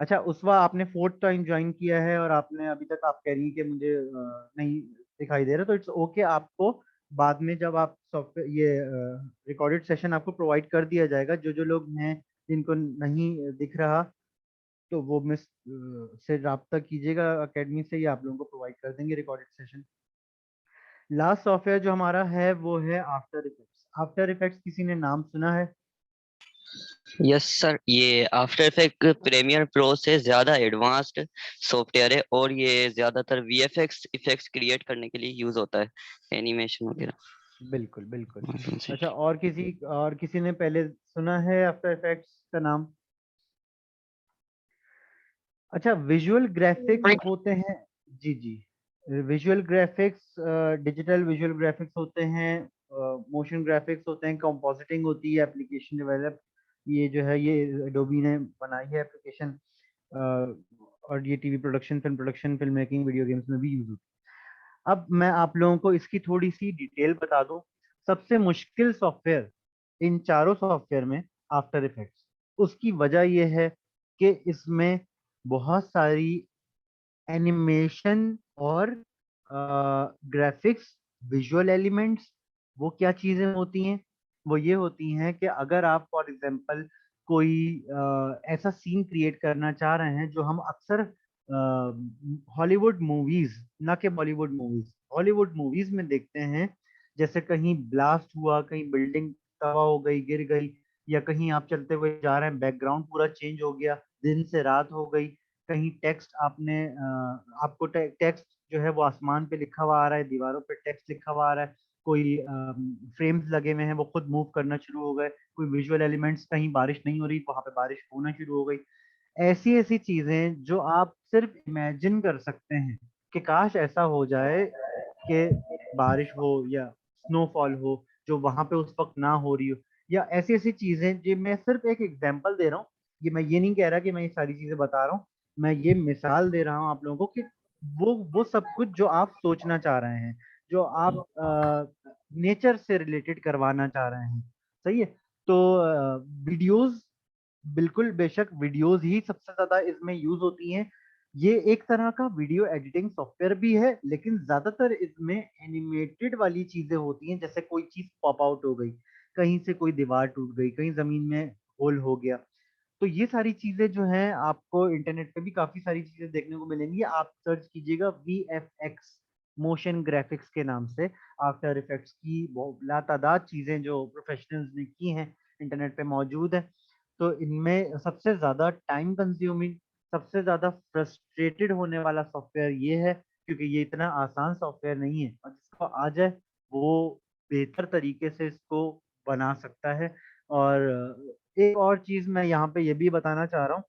अच्छा उसवा, आपने फोर्थ टाइम ज्वाइन किया है और आपने अभी तक आप कह रही हैं कि मुझे नहीं दिखाई दे रहा, तो इट्स ओके। आपको बाद में जब आप सॉफ्टवेयर ये रिकॉर्डेड सेशन आपको प्रोवाइड कर दिया जाएगा, जो जो लोग हैं जिनको नहीं दिख रहा तो वो मिस से रब्ता कीजिएगा एकेडमी से, ही आप लोगों को प्रोवाइड कर देंगे रिकॉर्डेड सेशन। लास्ट सॉफ्टवेयर जो हमारा है वो है आफ्टर इफेक्ट्स। आफ्टर इफेक्ट्स किसी ने नाम सुना है? यस सर, ये आफ्टर इफेक्ट प्रीमियर प्रो से ज्यादा एडवांस्ड सॉफ्टवेयर है और ये ज्यादातर वीएफएक्स इफेक्ट्स क्रिएट करने के लिए यूज होता है, एनिमेशन वगैरह। बिल्कुल बिल्कुल। जी। अच्छा, और किसी ने पहले सुना है आफ्टर इफेक्ट्स का नाम? अच्छा, विजुअल ग्राफिक्स होते हैं। जी जी, visual graphics, digital visual graphics होते हैं, मोशन ग्राफिक्स होते हैं, कंपोजिटिंग होती है, एप्लीकेशन डेवलप, ये जो है ये एडोबी ने बनाई है एप्लीकेशन, और ये TV production, film production, film making, video games में भी यूज होती है। अब मैं आप लोगों को इसकी थोड़ी सी डिटेल बता दूं। सबसे मुश्किल सॉफ्टवेयर इन चारों सॉफ्टवेयर में आफ्टर इफेक्ट्स। उसकी वजह यह है कि इसमें बहुत सारी एनिमेशन और ग्राफिक्स, विजुअल एलिमेंट्स, वो क्या चीजें होती हैं? वो ये होती हैं कि अगर आप फॉर एग्जांपल कोई ऐसा सीन क्रिएट करना चाह रहे हैं जो हम अक्सर हॉलीवुड मूवीज, ना कि बॉलीवुड मूवीज, हॉलीवुड मूवीज में देखते हैं, जैसे कहीं ब्लास्ट हुआ, कहीं बिल्डिंग तबाह हो गई, गिर गई, या कहीं आप चलते हुए जा रहे हैं, बैकग्राउंड पूरा चेंज हो गया, दिन से रात हो गई, कहीं टेक्स्ट आपको टेक्स्ट जो है वो आसमान पे लिखा हुआ आ रहा है, दीवारों पे टेक्स्ट लिखा हुआ आ रहा है, कोई फ्रेम्स लगे हुए हैं वो खुद मूव करना शुरू हो गए, कोई विजुअल एलिमेंट्स, कहीं बारिश नहीं हो रही वहां पे बारिश होना शुरू हो गई। ऐसी ऐसी चीजें जो आप सिर्फ इमेजिन कर सकते हैं कि काश ऐसा हो जाए कि बारिश हो या स्नोफॉल हो जो वहां पे उस वक्त ना हो रही हो, या ऐसी ऐसी चीजें जो मैं सिर्फ एक एग्जांपल दे रहा हूँ। ये मैं ये नहीं कह रहा कि मैं ये सारी चीजें बता रहा हूँ, मैं ये मिसाल दे रहा हूँ आप लोगों को कि वो सब कुछ जो आप सोचना चाह रहे हैं, जो आप नेचर से रिलेटेड करवाना चाह रहे हैं, सही है। तो वीडियोस, बिल्कुल बेशक वीडियोस ही सबसे ज्यादा इसमें यूज होती हैं। ये एक तरह का वीडियो एडिटिंग सॉफ्टवेयर भी है, लेकिन ज्यादातर इसमें एनिमेटेड वाली चीजें होती हैं, जैसे कोई चीज पॉप आउट हो गई, कहीं से कोई दीवार टूट गई, कहीं जमीन में होल हो गया। तो ये सारी चीजें जो हैं आपको इंटरनेट पे भी काफी सारी चीजें देखने को मिलेंगी। आप सर्च कीजिएगा VFX, मोशन ग्राफिक्स के नाम से। आफ्टर इफेक्ट्स की लातादाद चीजें जो प्रोफेशनल्स ने की हैं इंटरनेट पे मौजूद है। तो इनमें सबसे ज्यादा टाइम कंज्यूमिंग, सबसे ज्यादा फ्रस्ट्रेटेड होने वाला सॉफ्टवेयर ये है, क्योंकि ये इतना आसान सॉफ्टवेयर नहीं है, और जिसको आ जाए वो बेहतर तरीके से इसको बना सकता है। और एक और चीज मैं यहाँ पे ये भी बताना चाह रहा हूँ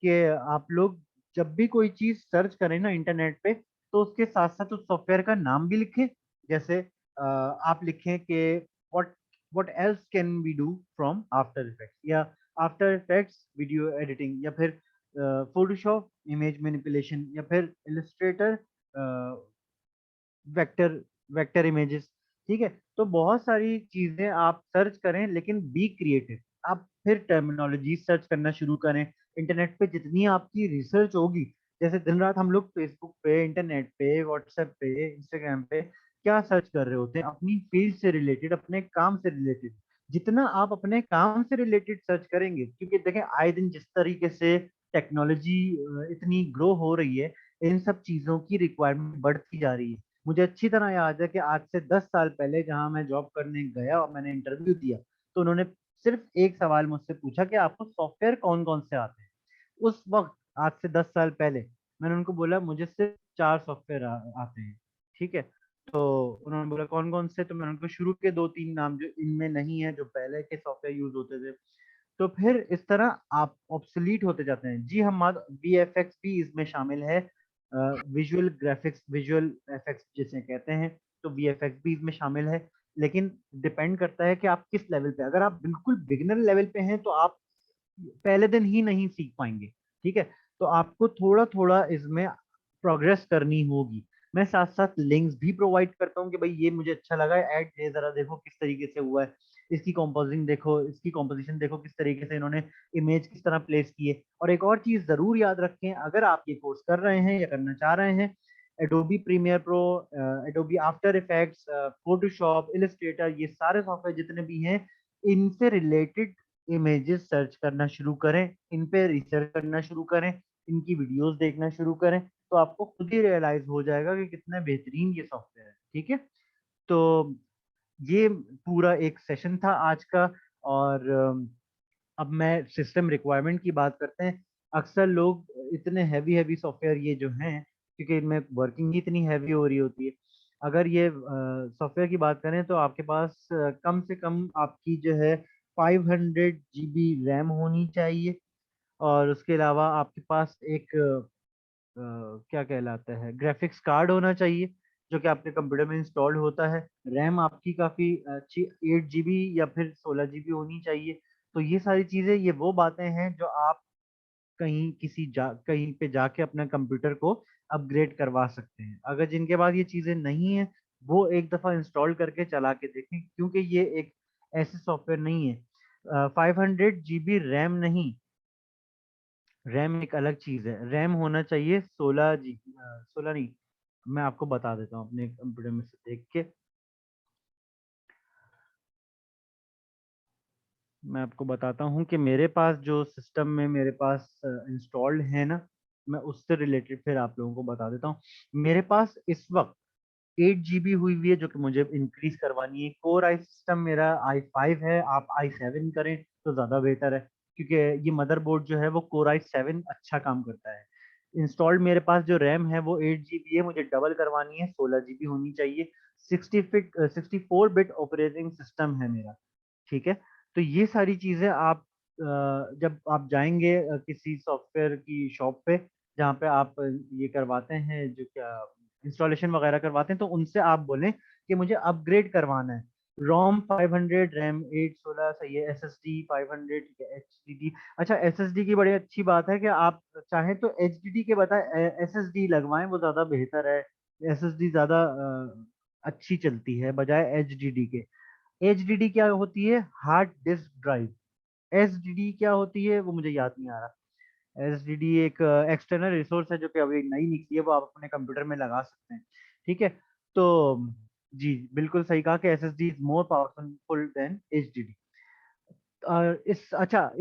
कि आप लोग जब भी कोई चीज सर्च करें ना इंटरनेट पे, तो उसके साथ साथ उस सॉफ्टवेयर का नाम भी लिखें। जैसे आप लिखें कि what what else can we do from After Effects, या आफ्टर इफेक्ट्स वीडियो एडिटिंग, या फिर फोटोशॉप इमेज मैनिपुलेशन, या फिर इलस्ट्रेटर वेक्टर वेक्टर इमेजेस। ठीक है, तो बहुत सारी चीजें आप सर्च करें, लेकिन बी क्रिएटिव। आप फिर टर्मिनोलॉजी सर्च करना शुरू करें। इंटरनेट पे जितनी आपकी रिसर्च होगी, जैसे दिन रात हम लोग फेसबुक पे, इंटरनेट पे, व्हाट्सएप पे, इंस्टाग्राम पे क्या सर्च कर रहे होते हैं, अपनी फील्ड से रिलेटेड, अपने काम से रिलेटेड। जितना आप अपने काम से रिलेटेड सर्च करेंगे, क्योंकि देखें आए दिन जिस तरीके से टेक्नोलॉजी इतनी ग्रो हो रही है, इन सब चीजों की रिक्वायरमेंट बढ़ती जा रही है। मुझे अच्छी तरह याद है कि आज से 10 साल पहले जहां मैं जॉब करने गया और मैंने इंटरव्यू दिया, तो उन्होंने सिर्फ एक सवाल मुझसे पूछा कि आपको सॉफ्टवेयर कौन कौन से आते हैं। उस वक्त, आज से 10 साल पहले, मैंने उनको बोला मुझे सिर्फ 4 सॉफ्टवेयर आते हैं। ठीक है, तो उन्होंने बोला कौन कौन से, तो मैंने उनको शुरू के 2-3 नाम जो इनमें नहीं है, जो पहले के सॉफ्टवेयर यूज होते थे। तो फिर इस तरह आप ऑब्सोलीट होते जाते हैं। जी, हम VFX भी इसमें शामिल है, विजुअल ग्राफिक्स, विजुअल इफेक्ट्स जिसे कहते हैं, तो VFX भी इसमें शामिल है। लेकिन डिपेंड करता है कि आप किस लेवल पे। अगर आप बिल्कुल बिगिनर लेवल पे हैं, तो आप पहले दिन ही नहीं सीख पाएंगे। ठीक है, तो आपको थोड़ा थोड़ा इसमें प्रोग्रेस करनी होगी। मैं साथ साथ लिंक्स भी प्रोवाइड करता हूँ कि भाई ये मुझे अच्छा लगा है, ऐड ये जरा देखो किस तरीके से हुआ है, इसकी कॉम्पोजिंग देखो, इसकी कॉम्पोजिशन देखो, किस तरीके से इन्होंने इमेज किस तरह प्लेस की है। और एक और चीज जरूर याद रखें, अगर आप ये कोर्स कर रहे हैं या करना चाह रहे हैं, Adobe Premiere Pro, Adobe After Effects, Photoshop, Illustrator, ये सारे सॉफ्टवेयर जितने भी हैं, इनसे रिलेटेड इमेजेस सर्च करना शुरू करें, इन पे रिसर्च करना शुरू करें, इनकी वीडियोस देखना शुरू करें, तो आपको खुद ही रियलाइज हो जाएगा कि कितना बेहतरीन ये सॉफ्टवेयर है। ठीक है, तो ये पूरा एक सेशन था आज का। और अब मैं सिस्टम रिक्वायरमेंट की बात करते हैं। अक्सर लोग इतने हैवी हैवी सॉफ्टवेयर ये जो हैं, क्योंकि इनमें वर्किंग ही इतनी हैवी हो रही होती है। अगर ये सॉफ्टवेयर की बात करें, तो आपके पास कम से कम आपकी जो है 500 GB रैम होनी चाहिए, और उसके अलावा आपके पास एक क्या कहलाता है, ग्राफिक्स कार्ड होना चाहिए, जो कि आपके कंप्यूटर में इंस्टॉल्ड होता है। रैम आपकी काफ़ी अच्छी 8 GB या फिर 16 GB होनी चाहिए। तो ये सारी चीज़ें, ये वो बातें हैं जो आप कहीं पे जाके अपना कंप्यूटर को अपग्रेड करवा सकते हैं। अगर जिनके पास ये चीज़ें नहीं है, वो एक दफ़ा इंस्टॉल करके चला के देखें, क्योंकि ये एक ऐसे सॉफ्टवेयर नहीं है। 500 GB रैम नहीं, रैम एक अलग चीज है। रैम होना चाहिए 16 GB, 16 नहीं, मैं आपको बता देता हूँ अपने कंप्यूटर में से देख के। मैं आपको बताता हूँ कि मेरे पास जो सिस्टम में मेरे पास इंस्टॉल्ड है ना, मैं उससे रिलेटेड फिर आप लोगों को बता देता हूँ। मेरे पास इस वक्त 8 GB हुई हुई है जो कि मुझे इंक्रीज करवानी है। कोर आई सिस्टम मेरा i5 है, आप i7 करें तो ज़्यादा बेहतर है, क्योंकि ये मदरबोर्ड जो है वो कोर i7 अच्छा काम करता है। इंस्टॉल्ड मेरे पास जो रैम है वो 8 GB है, मुझे डबल करवानी है, 16 GB होनी चाहिए। 64 बिट ऑपरेटिंग सिस्टम है मेरा, ठीक है। तो ये सारी चीज़ें आप जब आप जाएंगे किसी सॉफ्टवेयर की शॉप पे जहाँ पे आप ये करवाते हैं, जो क्या इंस्टॉलेशन वगैरह करवाते हैं, तो उनसे आप बोलें कि मुझे अपग्रेड करवाना है। रोम 500, रैम 816 सही है, SSD 500, ठीक है, HDD। अच्छा, SSD की बड़ी अच्छी बात है कि आप चाहें तो HDD के बजाय SSD लगवाएं, वो ज़्यादा बेहतर है। SSD ज़्यादा अच्छी चलती है बजाय HDD के। HDD क्या होती है? Hard disk drive. SDD क्या होती है वो मुझे याद नहीं आ रहा। SDD एक एक्सटर्नल रिसोर्स है जो कि अभी नई निकली है, वो आप अपने कंप्यूटर में लगा सकते हैं, ठीक है। तो जी बिल्कुल सही कहा कि SSD is more powerful than HDD।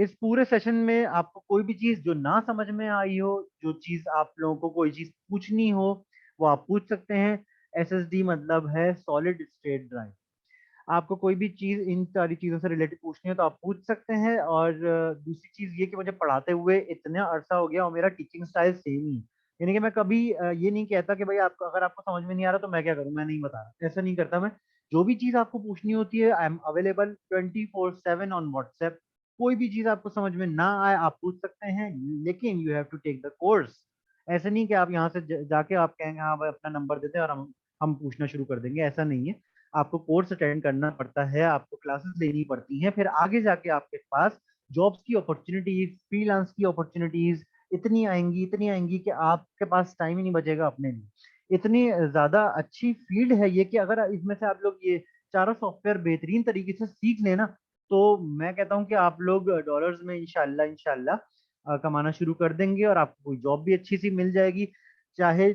इस पूरे सेशन में आपको कोई भी चीज जो ना समझ में आई हो, जो चीज आप लोगों को कोई चीज पूछनी हो, वो आप पूछ सकते हैं। SSD मतलब है सॉलिड स्टेट ड्राइव। आपको कोई भी चीज़ इन सारी चीज़ों से रिलेटेड पूछनी है तो आप पूछ सकते हैं। और दूसरी चीज़ ये कि मुझे पढ़ाते हुए इतना अरसा हो गया और मेरा टीचिंग स्टाइल सेम ही है। यानी कि मैं कभी ये नहीं कहता कि भाई आपको अगर आपको समझ में नहीं आ रहा तो मैं क्या करूँ, मैं नहीं बता रहा, ऐसा नहीं करता मैं। जो भी चीज़ आपको पूछनी होती है, I am available 24/7 on WhatsApp. कोई भी चीज़ आपको समझ में ना आए आप पूछ सकते हैं, लेकिन you have to take the course. ऐसे नहीं कि आप यहाँ से जाके आप कहेंगे हाँ भाई अपना नंबर देते हैं और हम पूछना शुरू कर देंगे, ऐसा नहीं है। आपको कोर्स अटेंड करना पड़ता है, आपको क्लासेस लेनी पड़ती हैं, फिर आगे जाके आपके पास जॉब्स की अपॉर्चुनिटीज, फ्रीलांस की अपॉर्चुनिटीज इतनी आएंगी कि आपके पास टाइम ही नहीं बचेगा अपने लिए। इतनी ज्यादा अच्छी फील्ड है ये कि अगर इसमें से आप लोग ये चारों सॉफ्टवेयर बेहतरीन तरीके से सीख लेना, तो मैं कहता हूँ कि आप लोग डॉलर्स में इंशाल्लाह इंशाल्लाह कमाना शुरू कर देंगे और आपको कोई जॉब भी अच्छी सी मिल जाएगी। चाहे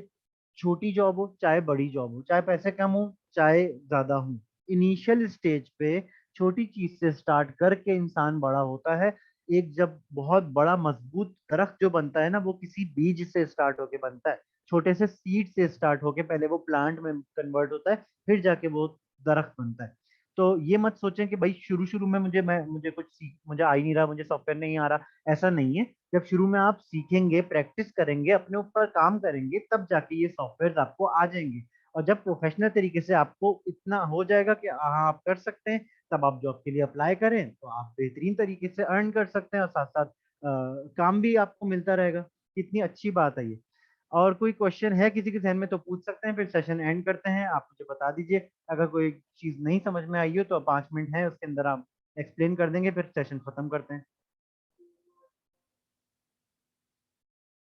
छोटी जॉब हो, चाहे बड़ी जॉब हो, चाहे पैसे कम हो, चाहे ज्यादा हो, इनिशियल स्टेज पे छोटी चीज से स्टार्ट करके इंसान बड़ा होता है। एक जब बहुत बड़ा मजबूत दरख्त जो बनता है ना, वो किसी बीज से स्टार्ट होके बनता है, छोटे से सीड से स्टार्ट होके पहले वो प्लांट में कन्वर्ट होता है, फिर जाके वो दरख्त बनता है। तो ये मत सोचें कि भाई शुरू शुरू में मुझे कुछ सीख, मुझे आ ही नहीं रहा, मुझे सॉफ्टवेयर नहीं आ रहा, ऐसा नहीं है। जब शुरू में आप सीखेंगे, प्रैक्टिस करेंगे, अपने ऊपर काम करेंगे, तब जाके ये सॉफ्टवेयर आपको आ जाएंगे। और जब प्रोफेशनल तरीके से आपको इतना हो जाएगा कि हाँ आप कर सकते हैं, तब आप जॉब के लिए अप्लाई करें तो आप बेहतरीन तरीके से अर्न कर सकते हैं और साथ साथ काम भी आपको मिलता रहेगा। कितनी अच्छी बात है ये। और कोई क्वेश्चन है किसी के ध्यान में तो पूछ सकते हैं, फिर सेशन एंड करते हैं। आप मुझे बता दीजिए अगर कोई चीज नहीं समझ में आई हो तो 5 मिनट है उसके अंदर आप एक्सप्लेन कर देंगे, फिर सेशन खत्म करते हैं।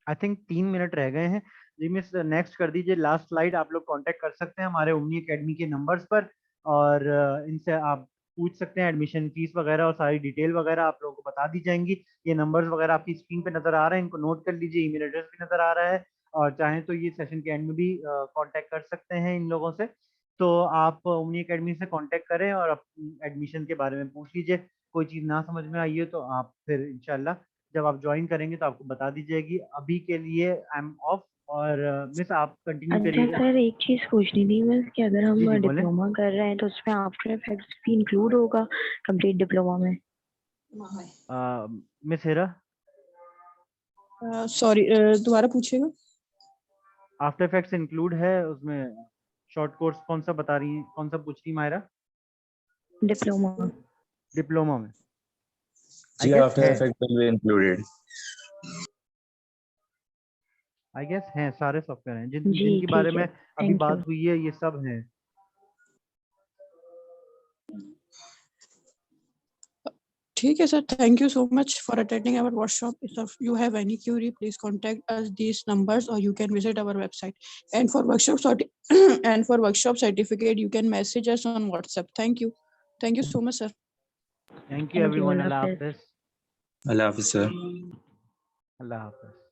आई थिंक 3 मिनट रह गए हैं। जी मिस, नेक्स्ट कर दीजिए, लास्ट स्लाइड। आप लोग कांटेक्ट कर सकते हैं हमारे ओमनी एकेडमी के नंबर्स पर और इनसे आप पूछ सकते हैं एडमिशन फीस वगैरह और सारी डिटेल वगैरह आप लोगों को बता दी जाएंगी। ये नंबर्स वगैरह आपकी स्क्रीन पे नजर आ रहे हैं, इनको नोट कर लीजिए। ईमेल एड्रेस भी नजर आ रहा है और चाहें तो ये सेशन के एंड में भी कांटेक्ट कर सकते हैं इन लोगों से। तो आप ओमनी एकेडमी से कांटेक्ट करें और एडमिशन के बारे में पूछ लीजिए। कोई चीज़ ना समझ में आई है तो आप फिर इंशाल्लाह जब आप ज्वाइन करेंगे तो आपको बता दी जाएगी। अभी के लिए आई एम ऑफ। और मिस आप कंटिन्यू अच्छा करिएगा। सर, एक चीज पूछनी थी मिस कि अगर हम जी जी बोलें। डिप्लोमा कर रहे हैं तो उसमें आफ्टर इफेक्ट्स भी इंक्लूड होगा कंप्लीट डिप्लोमा में? मिस हेरा, सॉरी, दोबारा पूछिएगा। आफ्टर इफेक्ट्स इंक्लूड है उसमें? शॉर्ट कोर्स कौन सा बता रही हैं, कौन सा पूछ रही मायरा? डिप्लोमा। डिप्लोमा में आई जी, गेस आफ्टर है, effect will be included. I guess हैं, सारे सॉफ्टवेयर हैं जी जिनके बारे ठीक में है, अभी थैंक यू। बात हुई है, ये सब हैं। ठीक है sir, thank you so much for attending our workshop. If you have any query, please contact us these numbers or you can visit our website. And for and for workshop certificate, you can message us on WhatsApp. Thank you so much, sir. Thank you thank you, everyone. Allah Allah Hafiz. Hafiz. Allah Hafiz sir. Allah Hafiz.